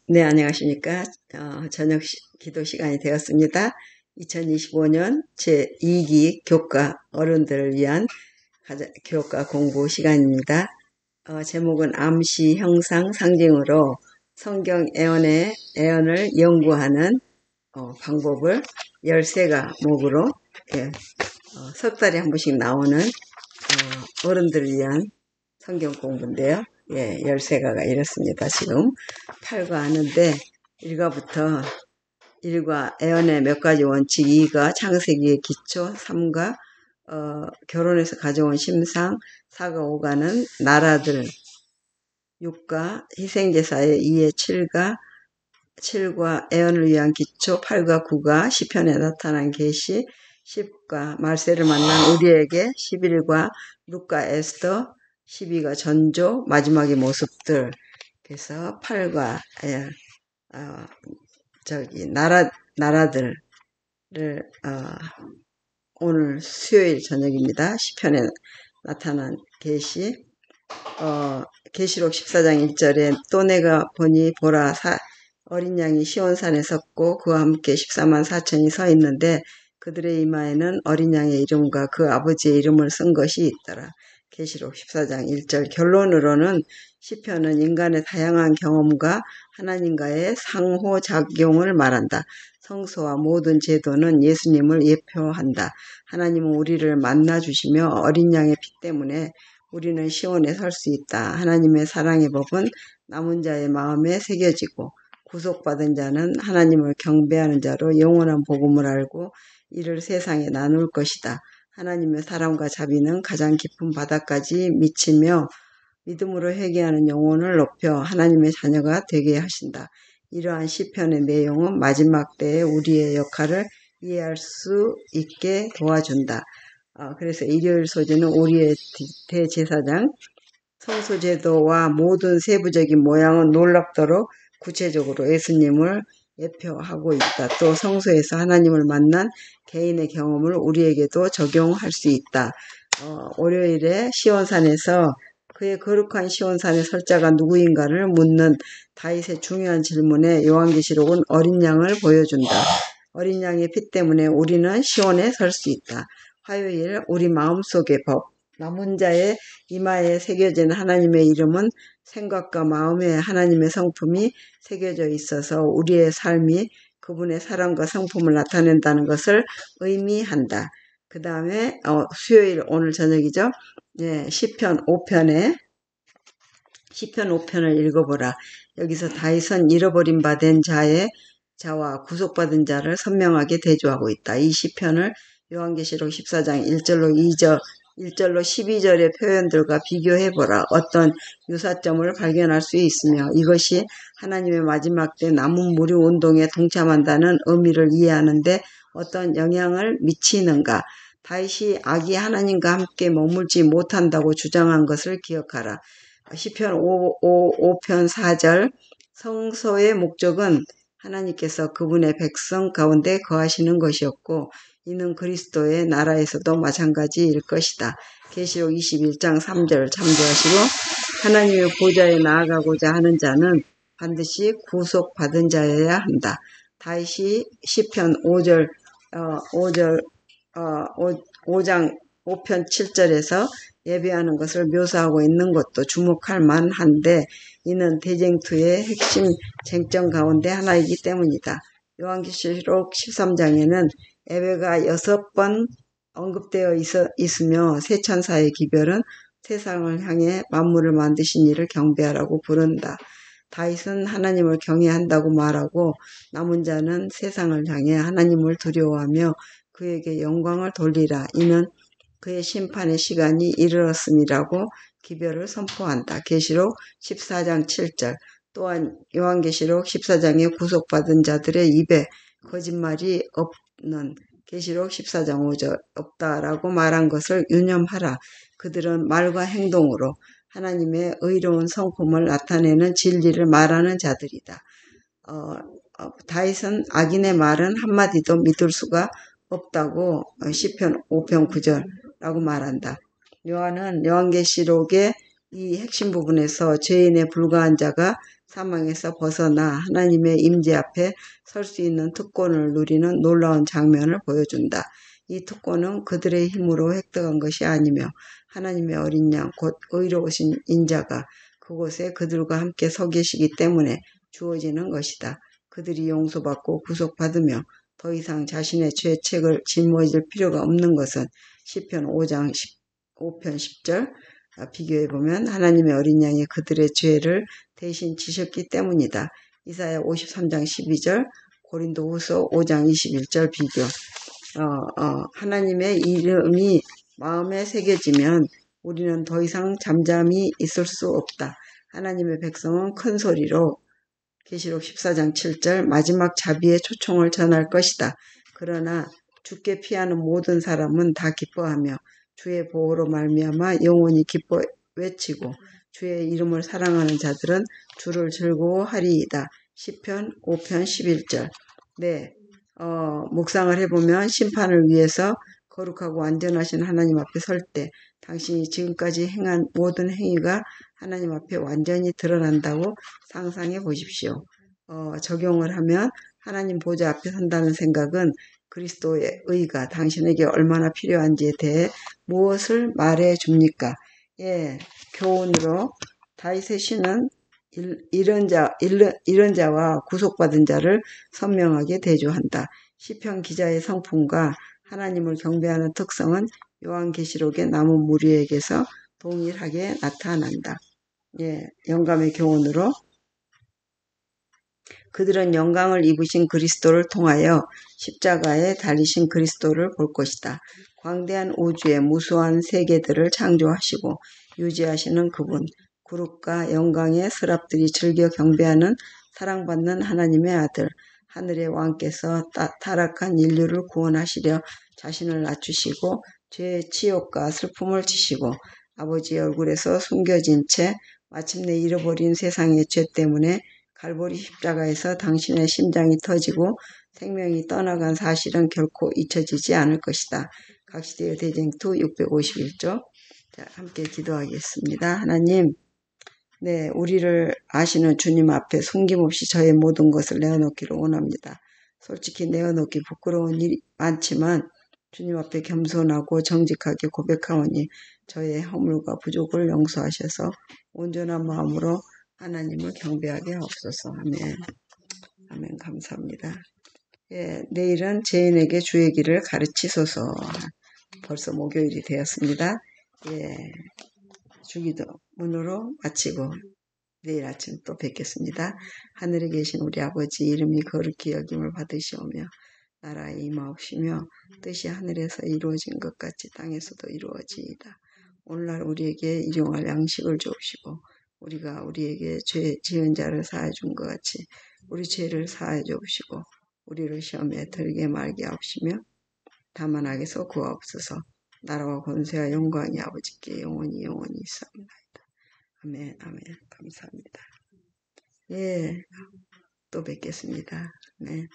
네, 안녕하십니까. 저녁 기도 시간이 되었습니다. 2025년 제2기 교과 어른들을 위한 교과 공부 시간입니다. 제목은 암시, 형상, 상징으로 성경 애언을 연구하는 방법을 13과목으로 석 달에 한 번씩 나오는 어른들을 위한 성경 공부인데요. 13과가 이렇습니다. 지금 8과 하는데 1과부터 1과 애언의 몇 가지 원칙, 2가 창세기의 기초, 3가 결혼에서 가져온 심상, 4가 5가는 나라들, 6가 희생제사의 2의 7과 애언을 위한 기초, 8과 9가 시편에 나타난 계시, 10과 말세를 만난 우리에게, 11과 룻과 에스더, 12가 전조, 마지막의 모습들. 그래서 8과 나라들을 오늘 수요일 저녁입니다. 시편에 나타난 계시, 계시록 14장 1절에 또 내가 보니 보라 어린 양이 시온산에 섰고 그와 함께 14만 4천이 서 있는데 그들의 이마에는 어린 양의 이름과 그 아버지의 이름을 쓴 것이 있더라. 계시록 14장 1절. 결론으로는 시편은 인간의 다양한 경험과 하나님과의 상호작용을 말한다. 성소와 모든 제도는 예수님을 예표한다. 하나님은 우리를 만나주시며 어린 양의 피 때문에 우리는 시온에 설 수 있다. 하나님의 사랑의 법은 남은 자의 마음에 새겨지고 구속받은 자는 하나님을 경배하는 자로 영원한 복음을 알고 이를 세상에 나눌 것이다. 하나님의 사랑과 자비는 가장 깊은 바다까지 미치며 믿음으로 회개하는 영혼을 높여 하나님의 자녀가 되게 하신다. 이러한 시편의 내용은 마지막 때에 우리의 역할을 이해할 수 있게 도와준다. 그래서 일요일 소재는 우리의 대제사장, 성소제도와 모든 세부적인 모양은 놀랍도록 구체적으로 예수님을 예표하고 있다. 또 성소에서 하나님을 만난 개인의 경험을 우리에게도 적용할 수 있다. 월요일에 시온산에서 그의 거룩한 시온산에 설 자가 누구인가를 묻는 다윗의 중요한 질문에 요한계시록은 어린 양을 보여준다. 어린 양의 피 때문에 우리는 시온에 설 수 있다. 화요일 우리 마음속의 법, 남은 자의 이마에 새겨진 하나님의 이름은 생각과 마음에 하나님의 성품이 새겨져 있어서 우리의 삶이 그분의 사랑과 성품을 나타낸다는 것을 의미한다. 그 다음에 수요일 오늘 저녁이죠. 시편 5편을 읽어보라. 여기서 다윗은 잃어버린 바 된 자와 구속받은 자를 선명하게 대조하고 있다. 이 시편을 요한계시록 14장 1절로 12절의 표현들과 비교해보라. 어떤 유사점을 발견할 수 있으며 이것이 하나님의 마지막 때 남은 무리 운동에 동참한다는 의미를 이해하는데 어떤 영향을 미치는가. 다윗이 악이 하나님과 함께 머물지 못한다고 주장한 것을 기억하라. 시편 5편 4절. 성소의 목적은 하나님께서 그분의 백성 가운데 거하시는 것이었고 이는 그리스도의 나라에서도 마찬가지일 것이다. 계시록 21장 3절 참조하시고 하나님의 보좌에 나아가고자 하는 자는 반드시 구속받은 자여야 한다. 다윗이 시편 5장 5편 7절에서 예배하는 것을 묘사하고 있는 것도 주목할 만한데 이는 대쟁투의 핵심 쟁점 가운데 하나이기 때문이다. 요한계시록 13장에는 예배가 6번 언급되어 있으며 세 천사의 기별은 세상을 향해 만물을 만드신 이를 경배하라고 부른다. 다윗은 하나님을 경외한다고 말하고 남은 자는 세상을 향해 하나님을 두려워하며 그에게 영광을 돌리라. 이는 그의 심판의 시간이 이르렀음이라고 기별을 선포한다. 계시록 14장 7절. 또한 요한계시록 14장에 구속받은 자들의 입에 거짓말이 없는 계시록 14장 5절 없다라고 말한 것을 유념하라. 그들은 말과 행동으로 하나님의 의로운 성품을 나타내는 진리를 말하는 자들이다. 다윗은 악인의 말은 한마디도 믿을 수가 없다고 시편 5편 9절라고 말한다. 요한은 요한계시록의 이 핵심 부분에서 죄인에 불과한 자가 사망에서 벗어나 하나님의 임재 앞에 설 수 있는 특권을 누리는 놀라운 장면을 보여준다. 이 특권은 그들의 힘으로 획득한 것이 아니며 하나님의 어린 양, 곧 의로우신 인자가 그곳에 그들과 함께 서 계시기 때문에 주어지는 것이다. 그들이 용서받고 구속받으며 더 이상 자신의 죄책을 짊어질 필요가 없는 것은 시편 5장 5편 10절 비교해보면 하나님의 어린 양이 그들의 죄를 대신 지셨기 때문이다. 이사야 53장 12절, 고린도후서 5장 21절 비교. 하나님의 이름이 마음에 새겨지면 우리는 더 이상 잠잠히 있을 수 없다. 하나님의 백성은 큰 소리로 계시록 14장 7절 마지막 자비의 초청을 전할 것이다. 그러나 죽게 피하는 모든 사람은 다 기뻐하며 주의 보호로 말미암아 영원히 기뻐 외치고 주의 이름을 사랑하는 자들은 주를 즐거워하리이다. 시편 5편 11절. 네, 묵상을 해보면 심판을 위해서 거룩하고 완전하신 하나님 앞에 설 때 당신이 지금까지 행한 모든 행위가 하나님 앞에 완전히 드러난다고 상상해 보십시오. 적용을 하면 하나님 보좌 앞에 선다는 생각은 그리스도의 의가 당신에게 얼마나 필요한지에 대해 무엇을 말해 줍니까? 예, 교훈으로 다윗의 시는 잃은 자와 구속받은 자를 선명하게 대조한다. 시편 기자의 성품과 하나님을 경배하는 특성은 요한계시록의 남은 무리에게서 동일하게 나타난다. 예, 영감의 교훈으로 그들은 영광을 입으신 그리스도를 통하여 십자가에 달리신 그리스도를 볼 것이다. 광대한 우주의 무수한 세계들을 창조하시고 유지하시는 그분, 구름과 영광의 스랍들이 즐겨 경배하는 사랑받는 하나님의 아들, 하늘의 왕께서 타락한 인류를 구원하시려 자신을 낮추시고 죄의 치욕과 슬픔을 지시고 아버지의 얼굴에서 숨겨진 채 마침내 잃어버린 세상의 죄 때문에 갈보리 십자가에서 당신의 심장이 터지고 생명이 떠나간 사실은 결코 잊혀지지 않을 것이다. 각시대의 대쟁투 651조. 자, 함께 기도하겠습니다. 하나님, 네, 우리를 아시는 주님 앞에 숨김없이 저의 모든 것을 내어놓기를 원합니다. 솔직히 내어놓기 부끄러운 일이 많지만 주님 앞에 겸손하고 정직하게 고백하오니 저의 허물과 부족을 용서하셔서 온전한 마음으로 하나님을 경배하게 하옵소서. 아멘. 아멘. 감사합니다. 예, 내일은 죄인에게 주의 길을 가르치소서. 벌써 목요일이 되었습니다. 예, 주기도 문으로 마치고 내일 아침 또 뵙겠습니다. 하늘에 계신 우리 아버지 이름이 거룩히 여김을 받으시오며 나라에 임하옵시며 뜻이 하늘에서 이루어진 것 같이 땅에서도 이루어지이다. 오늘날 우리에게 일용할 양식을 주옵시고 우리가 우리에게 죄 지은 자를 사하여 준 것 같이 우리 죄를 사하여 주옵시고 우리를 시험에 들게 말게 하옵시며 다만 악에서 구하옵소서. 나라와 권세와 영광이 아버지께 영원히 있사옵나이다. 아멘. 아멘. 감사합니다. 예, 또 뵙겠습니다. 네.